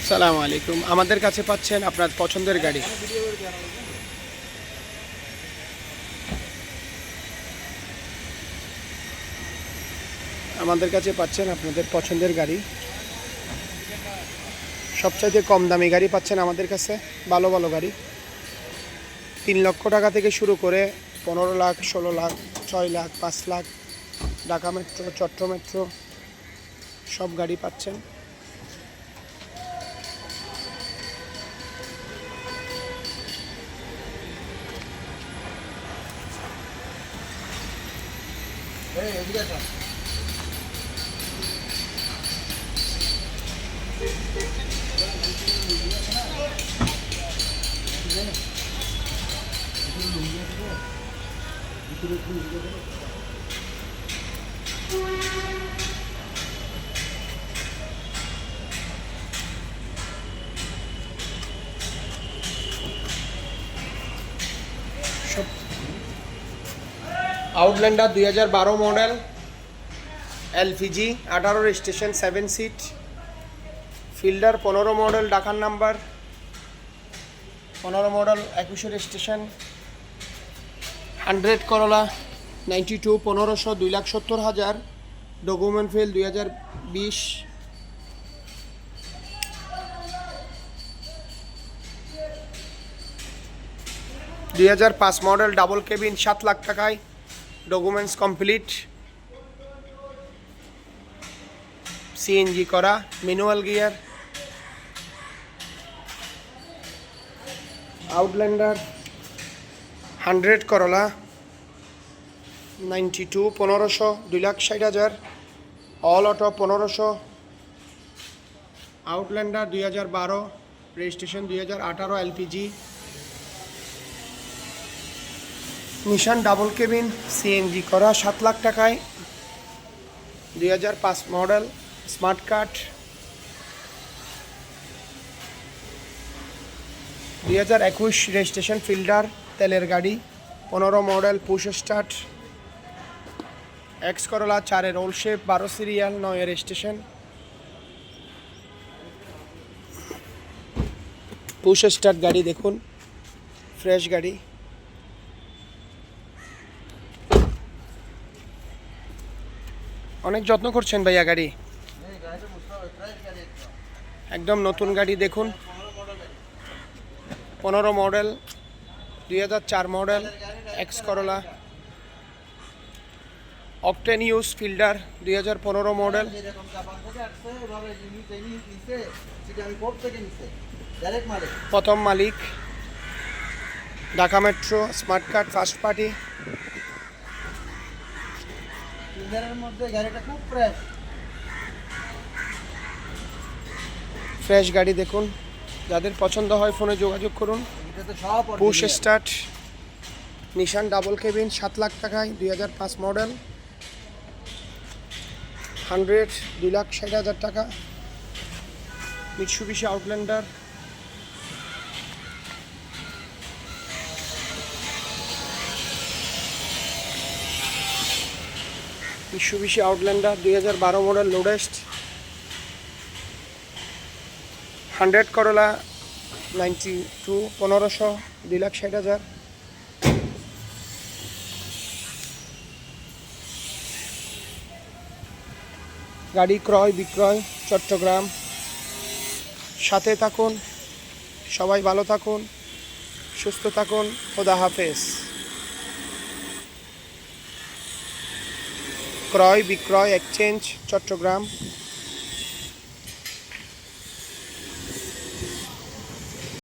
সালামু আলাইকুম। আমাদের কাছে পাচ্ছেন আপনার পছন্দের গাড়ি। আমাদের কাছে পাচ্ছেন আপনাদের পছন্দের গাড়ি। সবচাইতে কম দামি গাড়ি পাচ্ছেন আমাদের কাছে। ভালো ভালো গাড়ি 3 লক্ষ টাকা থেকে শুরু করে 15 লাখ, 16 লাখ, 6 লাখ, 5 লাখ, ঢাকা মেট্রো, চট্টগ্রাম মেট্রো সব গাড়ি পাচ্ছেন। সব Outlander 2012 model, LPG 18 registration, 7 seat. Fielder 15 model, ঢাকার number 15 model, 21 registration. 100 Corolla 92 1500, 2,70,000। Document fail 2020। 2005 model, double cabin, 7 lakh টাকায়, ডকুমেন্টস কমপ্লিট। সিএনজি করা, manual gear. Outlander 100 Corolla 92 1500, 2,60,000। All auto 1500। Outlander 2012 registration, 2018 LPG. Nissan double cabin, CNG করা, 7 লাখ টাকায়, 2005 model, smart card. 2021 registration, Fielder, তেলের গাড়ি, 15 model, push start. X Corolla 4 roll shape, 12 serial, 9 registration. Push start গাড়ি দেখুন, fresh গাড়ি। অনেক যত্ন করছেন ভাইয়া গাড়ি, একদম নতুন গাড়ি দেখুন। 15 model, 2004 model, X Corolla. Octane use, Fielder 2015 model. প্রথম মালিক, Dhaka metro, smart card, first party. Fresh গাড়ি দেখুন, যাদের পছন্দ হয় ফোনে যোগাযোগ করুন। Push start, Nissan double cabin, 7 lakh টাকায়, 2005 মডেল। 100 2,60,000 টাকা। Mitsubishi Outlander. Mitsubishi Outlander 2012 model, loaded. 100 Corolla 92 1500, 2,60,000। গাড়ি ক্রয় বিক্রয় চট্টগ্রাম। সাথে থাকুন, সবাই ভালো থাকুন, সুস্থ থাকুন। খোদা হাফেজ। ক্রয় বিক্রয় এক্সচেঞ্জ চট্টগ্রাম।